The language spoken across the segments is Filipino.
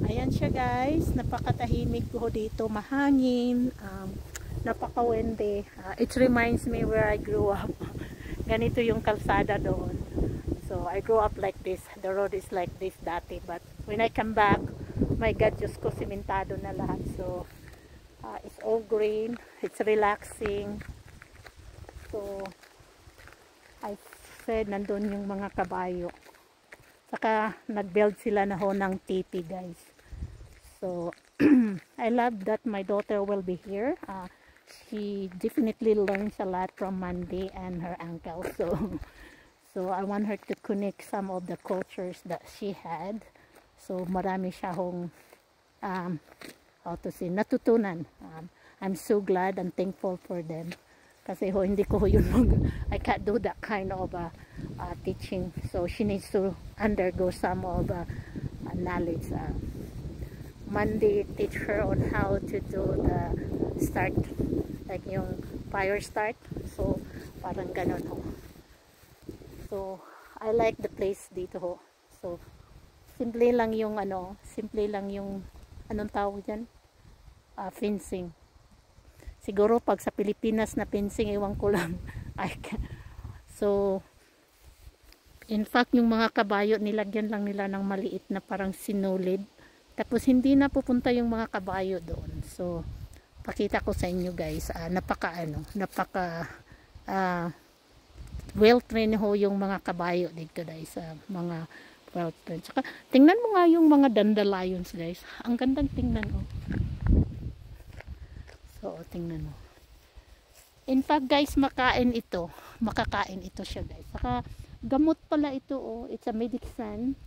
Ayan siya guys, napakatahimik ko dito, mahangin, napaka-windy. It reminds me where I grew up. Ganito yung kalsada doon. So I grew up like this, the road is like this dati, but when I come back, my God, Diyos ko, simentado na lahat. So it's all green, it's relaxing. So I said, nandun yung mga kabayo. Saka nag-build sila na ho ng tipi guys. So I love that my daughter will be here. She definitely learns a lot from Mandy and her uncle. So I want her to connect some of the cultures that she had. So marami siya hong how to say, natutunan. I'm so glad and thankful for them. Kasi ho, hindi ko yun I can't do that kind of teaching. So she needs to undergo some of knowledge. Monday teach her on how to do the start, like yung fire start. So parang ganon ho. So I like the place dito ho. So simple lang yung anong tawag dyan? Fencing. Siguro pag sa Pilipinas na fencing, ewan ko lang. So in fact yung mga kabayo nilagyan lang nila ng maliit na parang sinulid. Tapos hindi na pupunta yung mga kabayo doon. So pakita ko sa inyo guys, napaka well trained ho yung mga kabayo dito guys, mga well trained. Saka tingnan mo nga yung mga dandelions guys. Ang gandang tingnan oh. So, tingnan mo. In fact, guys, makakain ito siya, guys. Saka, gamot pala ito, oh. It's a medicine.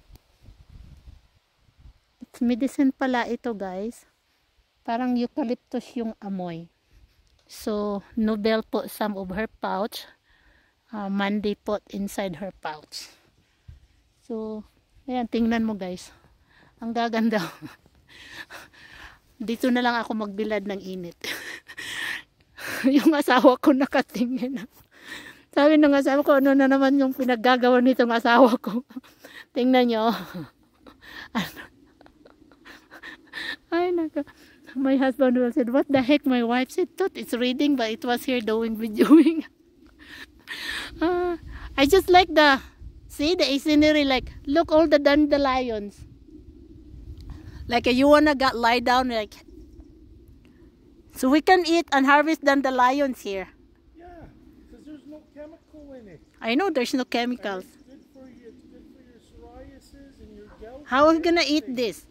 It's medicine pala ito, guys. Parang eucalyptus yung amoy. So, Nobel put some of her pouch. Mandy put inside her pouch. So, ayan, tingnan mo, guys. Ang gaganda. Dito na lang ako magbilad ng init. Yung asawa ko nakatingin. Sabi ng asawa ko, ano na naman yung pinaggagawa nitong asawa ko. Tingnan nyo. Ay, naka. My husband will say, what the heck? My wife said, thought it's reading, but it was here doing videoing. I just like the scenery, like, look all the dandelions. Like you wanna lie down, like, so we can eat and harvest dandelions here. Yeah, because there's no chemical in it. I know there's no chemicals. And it's good for you. It's good for your psoriasis and your gout. How are we gonna eat this?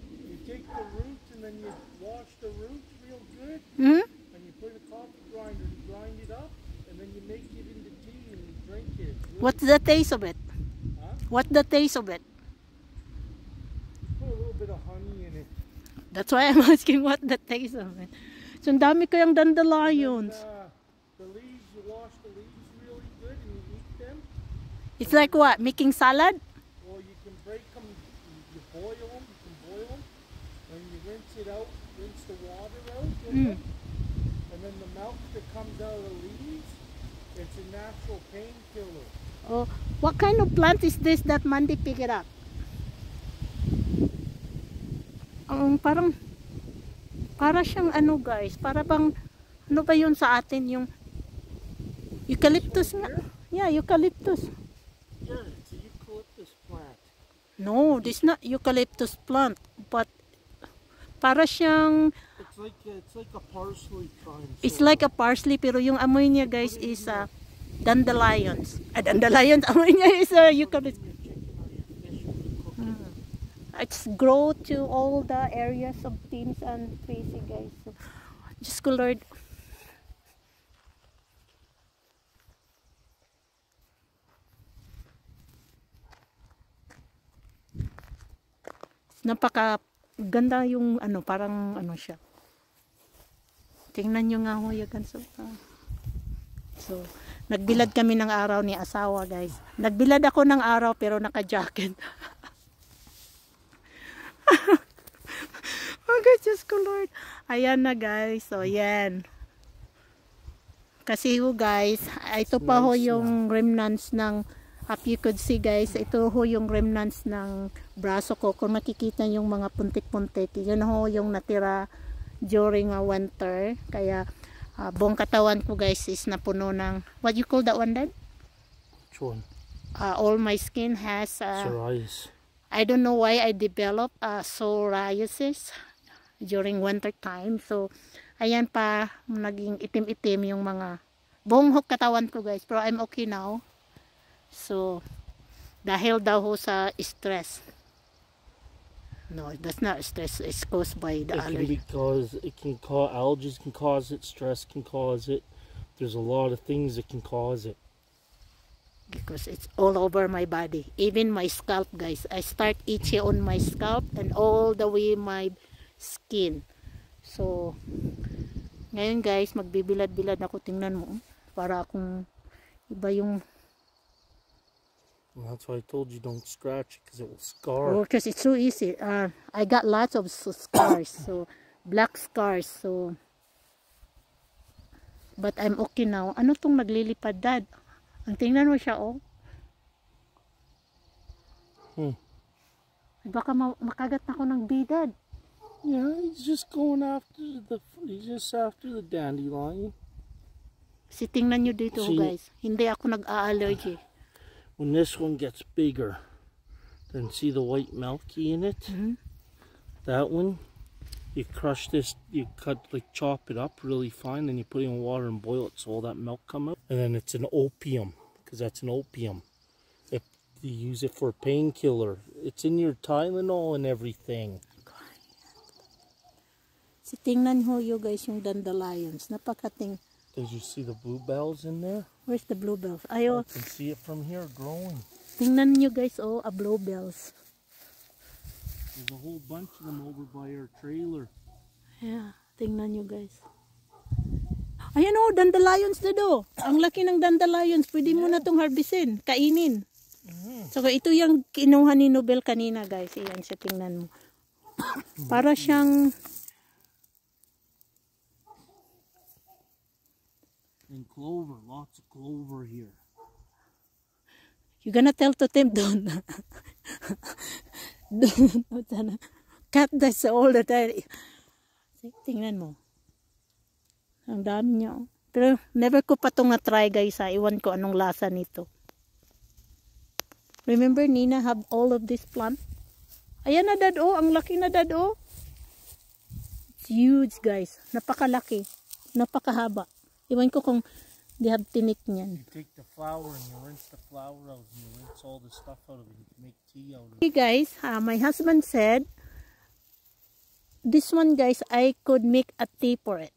You take the root and then you wash the root real good. Hmm? And you put a coffee grinder and grind it up, and then you make it into tea and you drink it. Really. What's the taste of it? Huh? What's the taste of it? Put a little bit of honey in it. That's why I'm asking what the taste of it. So, ang dami kayang dandelions. Then, the leaves, you wash the leaves really good and you eat them. It's like what? Making salad? Or you can break them, you boil them, you can boil them. And you rinse it out, rinse the water out with them. And then the milk that comes out of the leaves, it's a natural painkiller. Oh, what kind of plant is this that Mandy picked it up? Para siyang ano guys, para bang ano ba yun sa atin, yung eucalyptus nga. Yeah, eucalyptus. Yeah, it's a eucalyptus plant. No, this is not eucalyptus plant, but para siyang It's like a parsley kind. it's like a parsley, pero yung amoy niya guys is dandelions. Dandelions, amoy niya is eucalyptus. It's grow to all the areas of teams and trees, guys. So, just ko Lord. Napaka ganda yung ano, parang ano siya. Tingnan nyo nga ho yan. So, nagbilad kami ng araw ni asawa, guys. Nagbilad ako ng araw pero naka-jacket. Okay, Diyos ko Lord. Ayan na guys. So, yan. Kasi ho guys, ito pa ho yung remnants ng If you could see guys, ito ho yung remnants ng braso ko. Kung makikita yung mga puntik-puntik, yun ho yung natira during winter. Kaya buong katawan ko guys is napuno ng, what you call that one, Dad? Which one? All my skin has Psoriasis. I don't know why I developed psoriasis during winter time. So ayan pa, naging itim-itim yung mga buong katawan ko guys. Pero I'm okay now. So dahil daw ho sa stress. No, that's not stress. It's caused by the allergy. It can cause allergies can cause it, stress can cause it. There's a lot of things that can cause it. Because it's all over my body. Even my scalp guys. I start itchy on my scalp and all the way my skin. So ngayon guys, magbibilad-bilad ako. Tingnan mo. Para akong iba yung... And that's why I told you don't scratch it because it will scar. Oh, because it's so easy. I got lots of scars. So, black scars. So, but I'm okay now. Ano tong naglilipad, Dad? Ang tingnan mo siya, oh. Baka makagat na ako ng bee, Dad. Yeah, he's just after the dandelion. Si tingnan nyo dito, guys. Hindi ako nag-a-allergy. When this one gets bigger, then see the white milky in it? That one, you crush this, you chop it up really fine, then you put it in water and boil it so all that milk come out. And then it's an opium, because that's an opium. You use it for a painkiller. It's in your Tylenol and everything. Si tingnan ho you guys yung dandelions. Napakating. Did you see the bluebells in there? Where's the bluebells? Ayo. I can see it from here growing. Tingnan nyo guys, oh, bluebells. There's a whole bunch of them over by our trailer. Yeah, tingnan nyo guys. Ayan oh, dandelions na do. Ang laki ng dandelions. Pwede mo na itong harbisin, kainin. So ito yung kinuha ni Nobel kanina guys. Ayan siya, tingnan mo. Para siyang... And clover, lots of clover here. You're gonna tell to Tim, don't. Cut this all the time. Tingnan mo. Ang dami niya. Pero never ko pa itong na-try guys ha. Iwan ko anong lasa nito. Remember Nina have all of this plant? Ayan na Dad oh. Ang laki na Dad oh. It's huge guys. Napakalaki. Napakahaba. Iwan ko kung they have tinik niyan. You take the flour and you rinse the flour out and you rinse all the stuff out of it. You can make tea out of it. Hey guys, my husband said this one guys, I could make a tea for it.